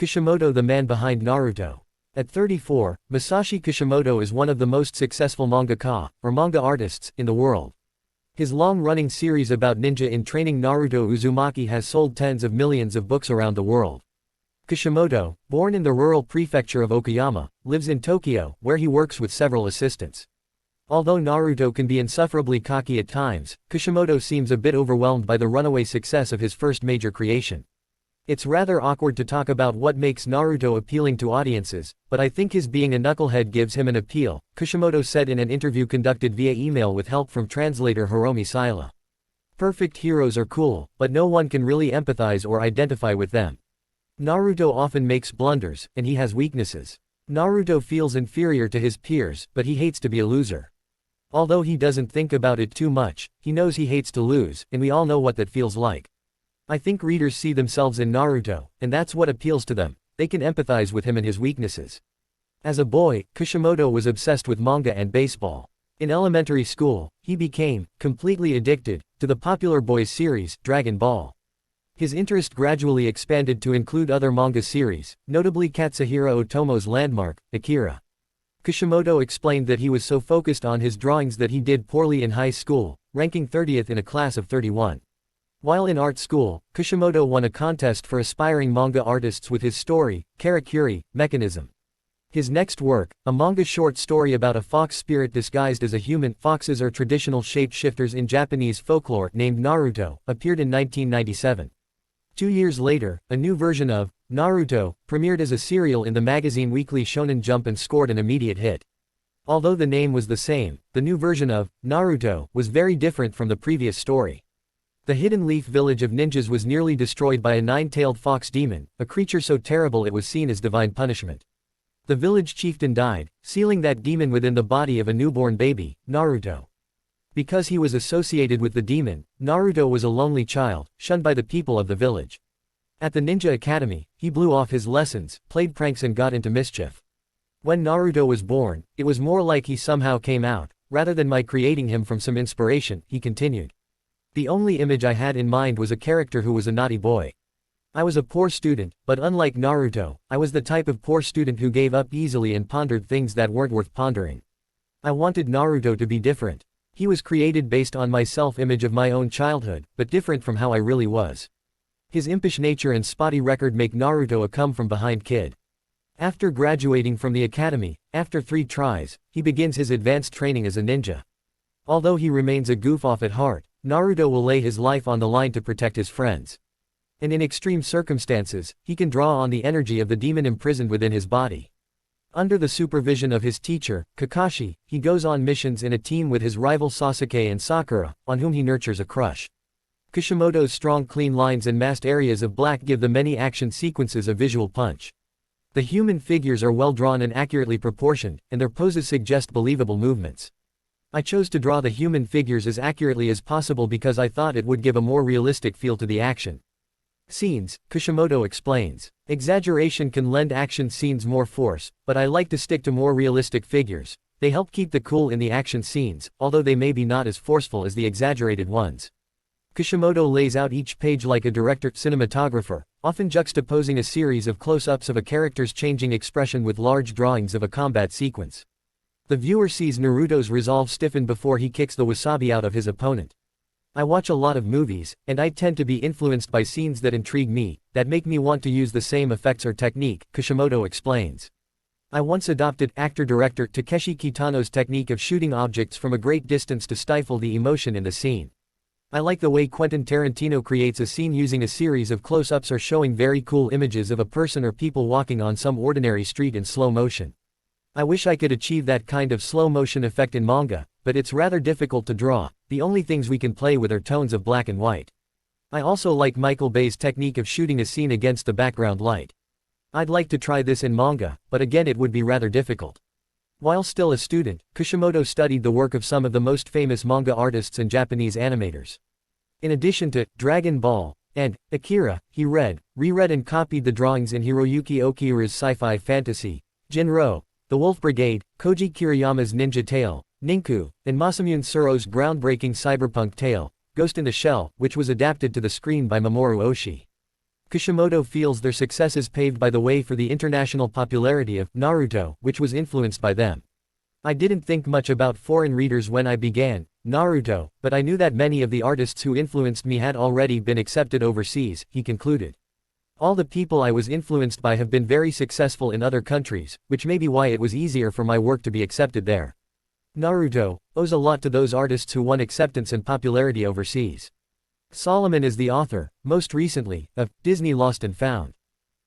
Kishimoto, the man behind Naruto. At 34, Masashi Kishimoto is one of the most successful mangaka, or manga artists, in the world. His long-running series about ninja in training Naruto Uzumaki has sold tens of millions of books around the world. Kishimoto, born in the rural prefecture of Okayama, lives in Tokyo, where he works with several assistants. Although Naruto can be insufferably cocky at times, Kishimoto seems a bit overwhelmed by the runaway success of his first major creation. It's rather awkward to talk about what makes Naruto appealing to audiences, but I think his being a knucklehead gives him an appeal, Kishimoto said in an interview conducted via email with help from translator Hiromi Sila. Perfect heroes are cool, but no one can really empathize or identify with them. Naruto often makes blunders, and he has weaknesses. Naruto feels inferior to his peers, but he hates to be a loser. Although he doesn't think about it too much, he knows he hates to lose, and we all know what that feels like. I think readers see themselves in Naruto, and that's what appeals to them. They can empathize with him and his weaknesses. As a boy, Kishimoto was obsessed with manga and baseball. In elementary school, he became completely addicted to the popular boys series, Dragon Ball. His interest gradually expanded to include other manga series, notably Katsuhiro Otomo's landmark, Akira. Kishimoto explained that he was so focused on his drawings that he did poorly in high school, ranking 30th in a class of 31. While in art school, Kishimoto won a contest for aspiring manga artists with his story, Karakuri, Mechanism. His next work, a manga short story about a fox spirit disguised as a human, foxes are traditional shapeshifters in Japanese folklore, named Naruto, appeared in 1997. 2 years later, a new version of Naruto premiered as a serial in the magazine Weekly Shonen Jump and scored an immediate hit. Although the name was the same, the new version of Naruto was very different from the previous story. The Hidden Leaf village of ninjas was nearly destroyed by a nine-tailed fox demon, a creature so terrible it was seen as divine punishment. The village chieftain died, sealing that demon within the body of a newborn baby, Naruto. Because he was associated with the demon, Naruto was a lonely child, shunned by the people of the village. At the Ninja Academy, he blew off his lessons, played pranks and got into mischief. When Naruto was born, it was more like he somehow came out, rather than my creating him from some inspiration, he continued. The only image I had in mind was a character who was a naughty boy. I was a poor student, but unlike Naruto, I was the type of poor student who gave up easily and pondered things that weren't worth pondering. I wanted Naruto to be different. He was created based on my self-image of my own childhood, but different from how I really was. His impish nature and spotty record make Naruto a come-from-behind kid. After graduating from the academy, after 3 tries, he begins his advanced training as a ninja. Although he remains a goof-off at heart, Naruto will lay his life on the line to protect his friends. And in extreme circumstances, he can draw on the energy of the demon imprisoned within his body. Under the supervision of his teacher, Kakashi, he goes on missions in a team with his rival Sasuke and Sakura, on whom he nurtures a crush. Kishimoto's strong clean lines and massed areas of black give the many action sequences a visual punch. The human figures are well drawn and accurately proportioned, and their poses suggest believable movements. I chose to draw the human figures as accurately as possible because I thought it would give a more realistic feel to the action scenes, Kishimoto explains. Exaggeration can lend action scenes more force, but I like to stick to more realistic figures. They help keep the cool in the action scenes, although they may be not as forceful as the exaggerated ones. Kishimoto lays out each page like a director-cinematographer, often juxtaposing a series of close-ups of a character's changing expression with large drawings of a combat sequence. The viewer sees Naruto's resolve stiffen before he kicks the wasabi out of his opponent. I watch a lot of movies, and I tend to be influenced by scenes that intrigue me, that make me want to use the same effects or technique, Kishimoto explains. I once adopted actor-director Takeshi Kitano's technique of shooting objects from a great distance to stifle the emotion in the scene. I like the way Quentin Tarantino creates a scene using a series of close-ups or showing very cool images of a person or people walking on some ordinary street in slow motion. I wish I could achieve that kind of slow motion effect in manga, but it's rather difficult to draw. The only things we can play with are tones of black and white. I also like Michael Bay's technique of shooting a scene against the background light. I'd like to try this in manga, but again it would be rather difficult. While still a student, Kishimoto studied the work of some of the most famous manga artists and Japanese animators. In addition to Dragon Ball and Akira, he reread and copied the drawings in Hiroyuki Okiura's sci-fi fantasy, Jinro, The Wolf Brigade, Koji Kiriyama's Ninja Tale, Ninku, and Masamune Suro's groundbreaking cyberpunk tale, Ghost in the Shell, which was adapted to the screen by Mamoru Oshii. Kishimoto feels their successes paved by the way for the international popularity of Naruto, which was influenced by them. I didn't think much about foreign readers when I began Naruto, but I knew that many of the artists who influenced me had already been accepted overseas, he concluded. All the people I was influenced by have been very successful in other countries, which may be why it was easier for my work to be accepted there. Naruto owes a lot to those artists who won acceptance and popularity overseas. Solomon is the author, most recently, of Disney Lost and Found.